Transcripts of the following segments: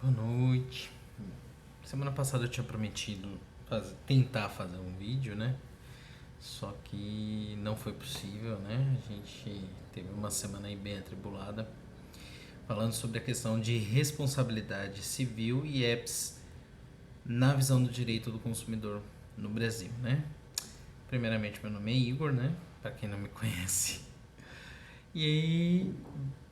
Boa noite. Semana passada eu tinha prometido tentar fazer um vídeo, né? Só que não foi possível, né? A gente teve uma semana aí bem atribulada, falando sobre a questão de responsabilidade civil e EPS na visão do direito do consumidor no Brasil, né? Primeiramente, meu nome é Igor, né? Para quem não me conhece. E aí,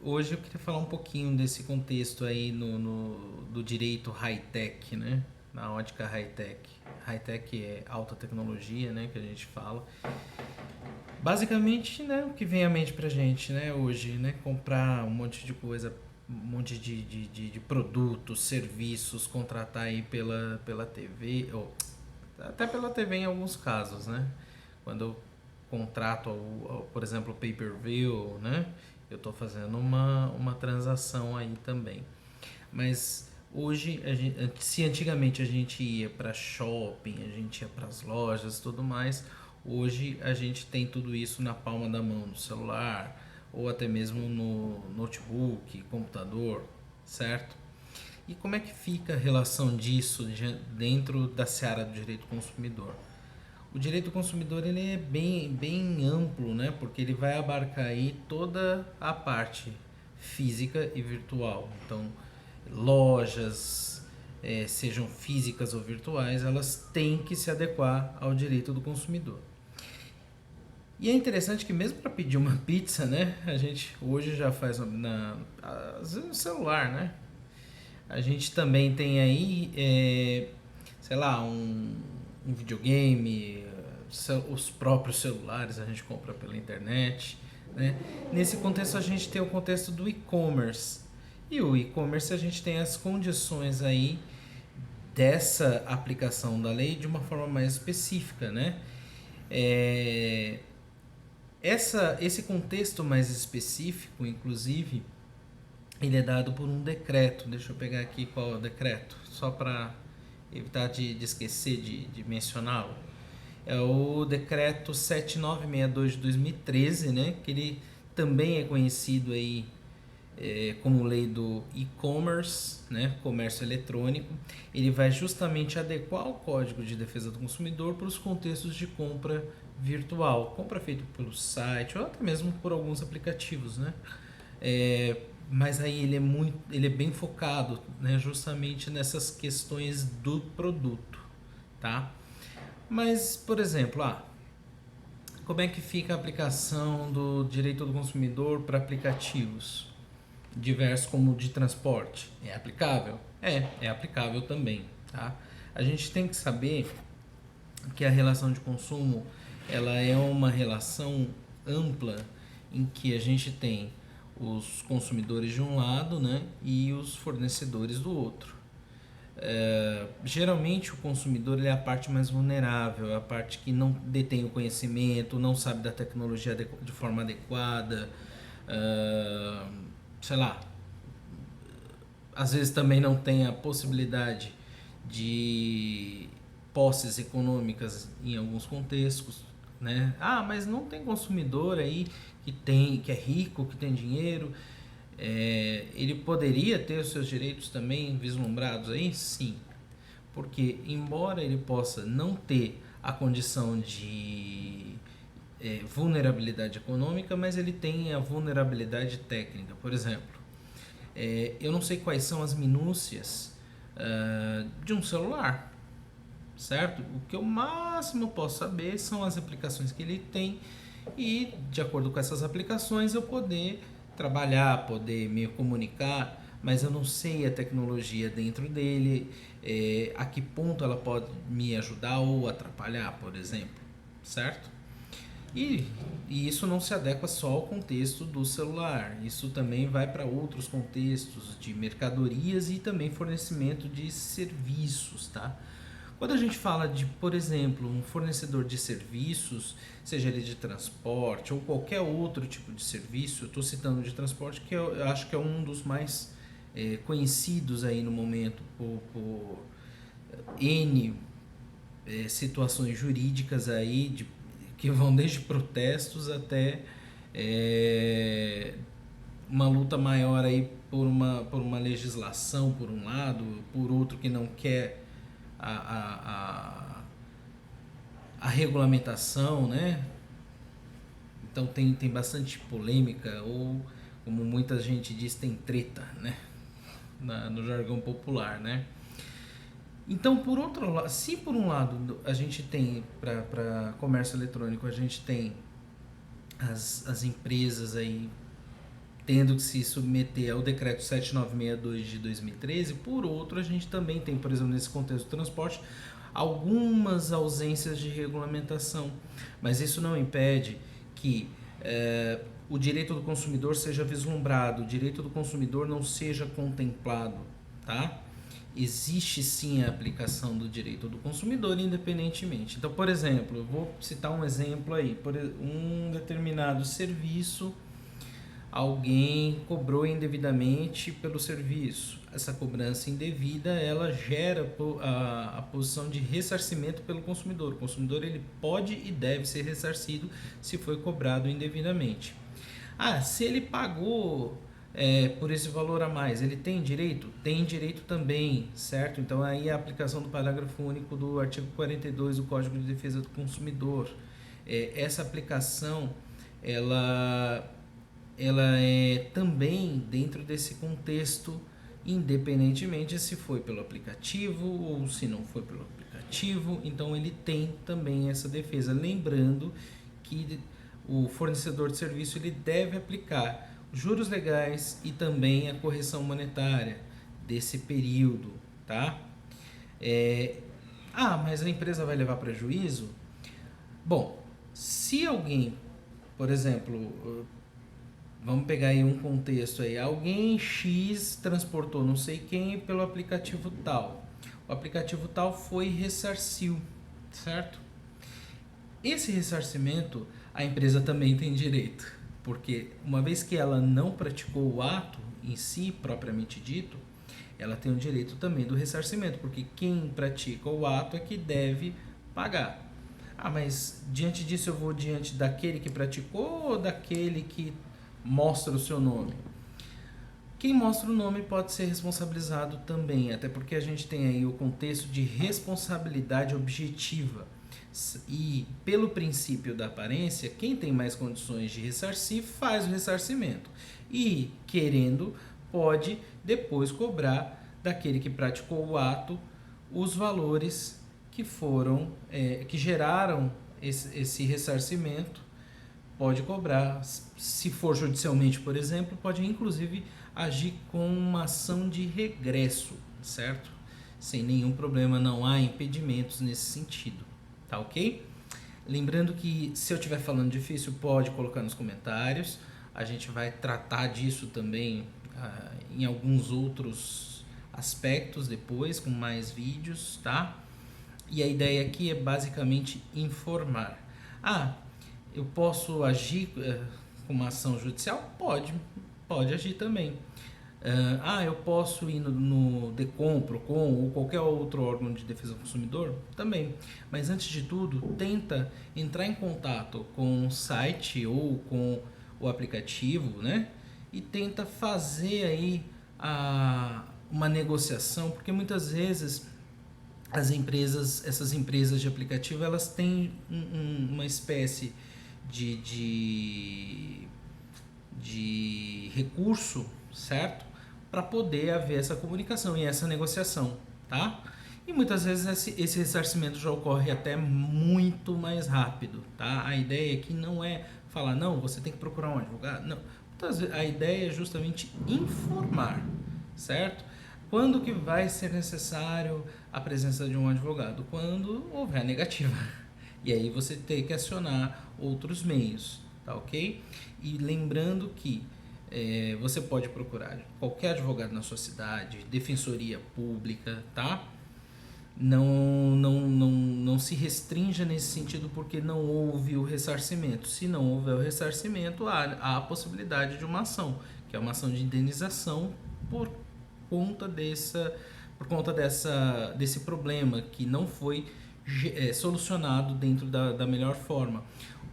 hoje eu queria falar um pouquinho desse contexto aí do direito high-tech, né? Na ótica high-tech. High-tech é alta tecnologia, né? Que a gente fala. Basicamente, né? O que vem à mente pra gente, né? Hoje, né? Comprar um monte de coisa, um monte de produtos, serviços, contratar aí pela TV, ou até pela TV em alguns casos, né? Quando eu contrato, por exemplo, o pay-per-view, né? Eu estou fazendo uma transação aí também. Mas hoje, se antigamente a gente ia para shopping, a gente ia para as lojas e tudo mais, hoje a gente tem tudo isso na palma da mão, no celular, ou até mesmo no notebook, computador, certo? E como é que fica a relação disso dentro da seara do direito do consumidor? O direito do consumidor ele é bem amplo, né? Porque ele vai abarcar aí toda a parte física e virtual. Então, lojas, sejam físicas ou virtuais, elas têm que se adequar ao direito do consumidor. E é interessante que mesmo para pedir uma pizza, né? A gente hoje já faz às vezes no celular, né? A gente também tem aí, sei lá, um videogame, os próprios celulares a gente compra pela internet, né? Nesse contexto a gente tem o contexto do e-commerce. E o e-commerce a gente tem as condições aí dessa aplicação da lei de uma forma mais específica, né? É, esse contexto mais específico, inclusive, ele é dado por um decreto. Deixa eu pegar aqui qual é o decreto, só para evitar de esquecer de mencioná-lo. É o decreto 7962 de 2013, né? Que ele também é conhecido aí como lei do e-commerce, né? Comércio eletrônico. Ele vai justamente adequar o Código de Defesa do Consumidor para os contextos de compra virtual, compra feita pelo site ou até mesmo por alguns aplicativos, né? É, mas aí ele é bem focado, né, justamente nessas questões do produto, tá? Mas, por exemplo, como é que fica a aplicação do direito do consumidor para aplicativos diversos como o de transporte? É aplicável? É aplicável também, tá? A gente tem que saber que a relação de consumo ela é uma relação ampla em que a gente tem os consumidores de um lado, né, e os fornecedores do outro. Geralmente o consumidor ele é a parte mais vulnerável, é a parte que não detém o conhecimento, não sabe da tecnologia de forma adequada, uh, sei lá, às vezes também não tem a possibilidade de posses econômicas em alguns contextos, né? Mas não tem consumidor aí que é rico, que tem dinheiro. Ele poderia ter os seus direitos também vislumbrados aí? Sim, porque embora ele possa não ter a condição de vulnerabilidade econômica, mas ele tem a vulnerabilidade técnica. Por exemplo, eu não sei quais são as minúcias de um celular, certo? O que eu máximo posso saber são as aplicações que ele tem e, de acordo com essas aplicações, eu poder trabalhar, poder me comunicar, mas eu não sei a tecnologia dentro dele, a que ponto ela pode me ajudar ou atrapalhar, por exemplo, certo? E, e isso não se adequa só ao contexto do celular, isso também vai para outros contextos de mercadorias e também fornecimento de serviços, tá? Quando a gente fala de, por exemplo, um fornecedor de serviços, seja ele de transporte ou qualquer outro tipo de serviço, eu estou citando de transporte que eu acho que é um dos mais conhecidos aí no momento por N situações jurídicas aí que vão desde protestos até uma luta maior aí por uma legislação, por um lado, por outro que não quer a, a regulamentação, né? Então tem bastante polêmica, ou como muita gente diz, tem treta, né? No jargão popular, né? Então, por outro lado, se por um lado a gente tem, para comércio eletrônico, a gente tem as empresas aí tendo que se submeter ao decreto 7962 de 2013, por outro a gente também tem, por exemplo, nesse contexto do transporte, algumas ausências de regulamentação, mas isso não impede que o direito do consumidor seja vislumbrado, o direito do consumidor não seja contemplado, tá? Existe sim a aplicação do direito do consumidor independentemente. Então, por exemplo, eu vou citar um exemplo aí, por um determinado serviço, alguém cobrou indevidamente pelo serviço. Essa cobrança indevida, ela gera a posição de ressarcimento pelo consumidor. O consumidor ele pode e deve ser ressarcido se foi cobrado indevidamente. Se ele pagou por esse valor a mais, ele tem direito? Tem direito também, certo? Então aí a aplicação do parágrafo único do artigo 42 do Código de Defesa do Consumidor. Essa aplicação, ela é também dentro desse contexto, independentemente se foi pelo aplicativo ou se não foi pelo aplicativo, então ele tem também essa defesa, lembrando que o fornecedor de serviço ele deve aplicar juros legais e também a correção monetária desse período, tá? Mas a empresa vai levar prejuízo? Bom, se alguém, por exemplo, vamos pegar aí um contexto aí, alguém X transportou não sei quem pelo aplicativo tal, o aplicativo tal foi e ressarciu, certo? Esse ressarcimento a empresa também tem direito, porque uma vez que ela não praticou o ato em si, propriamente dito, ela tem o direito também do ressarcimento, porque quem pratica o ato é que deve pagar. Mas diante disso eu vou diante daquele que praticou ou daquele que mostra o seu nome? Quem mostra o nome pode ser responsabilizado também, até porque a gente tem aí o contexto de responsabilidade objetiva. E pelo princípio da aparência, quem tem mais condições de ressarcir faz o ressarcimento. E, querendo, pode depois cobrar daquele que praticou o ato os valores que foram, que geraram esse ressarcimento. Pode cobrar, se for judicialmente, por exemplo, pode inclusive agir com uma ação de regresso, certo? Sem nenhum problema, não há impedimentos nesse sentido, tá ok? Lembrando que se eu estiver falando difícil, pode colocar nos comentários, a gente vai tratar disso também em alguns outros aspectos depois, com mais vídeos, tá? E a ideia aqui é basicamente informar. Eu posso agir com uma ação judicial? Pode agir também. Eu posso ir no DECOM, PROCON ou qualquer outro órgão de defesa do consumidor? Também. Mas antes de tudo, tenta entrar em contato com o site ou com o aplicativo, né? E tenta fazer aí uma negociação, porque muitas vezes essas empresas de aplicativo, elas têm uma espécie de recurso, certo? Para poder haver essa comunicação e essa negociação, tá? E muitas vezes esse ressarcimento já ocorre até muito mais rápido, tá? A ideia aqui não é falar, não, você tem que procurar um advogado, não. Muitas vezes a ideia é justamente informar, certo? Quando que vai ser necessário a presença de um advogado? Quando houver a negativa. E aí você tem que acionar outros meios, tá ok? E lembrando que você pode procurar qualquer advogado na sua cidade, defensoria pública, tá? Não se restrinja nesse sentido porque não houve o ressarcimento. Se não houver o ressarcimento, há a possibilidade de uma ação, que é uma ação de indenização por conta desse problema que não foi solucionado dentro da melhor forma.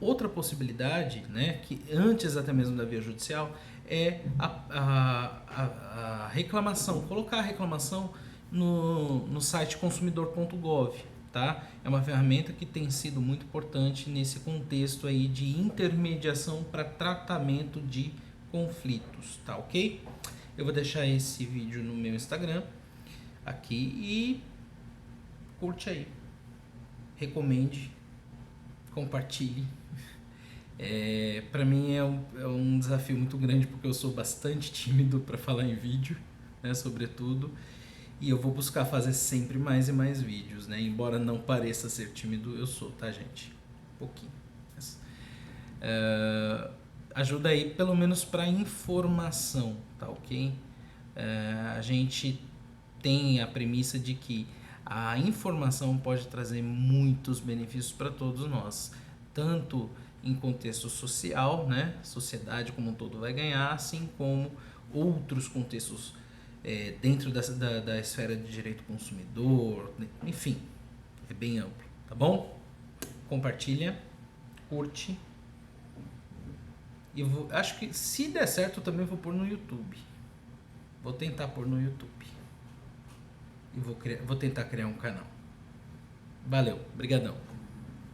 Outra possibilidade, né, que antes até mesmo da via judicial, é a reclamação, colocar a reclamação no site consumidor.gov, tá? É uma ferramenta que tem sido muito importante nesse contexto aí de intermediação para tratamento de conflitos, tá ok? Eu vou deixar esse vídeo no meu Instagram aqui e curte aí, recomende, compartilhe. Para mim é um desafio muito grande porque eu sou bastante tímido para falar em vídeo, né, sobretudo, e eu vou buscar fazer sempre mais e mais vídeos, né? Embora não pareça ser tímido, eu sou, tá, gente? Um pouquinho. Ajuda aí pelo menos para informação, tá ok? A gente tem a premissa de que a informação pode trazer muitos benefícios para todos nós, tanto em contexto social, né? A sociedade como um todo vai ganhar, assim como outros contextos dentro da esfera de direito consumidor, enfim, é bem amplo, tá bom? Compartilha, curte. E acho que se der certo eu também vou pôr no YouTube. Vou tentar pôr no YouTube. E vou tentar criar um canal. Valeu, brigadão.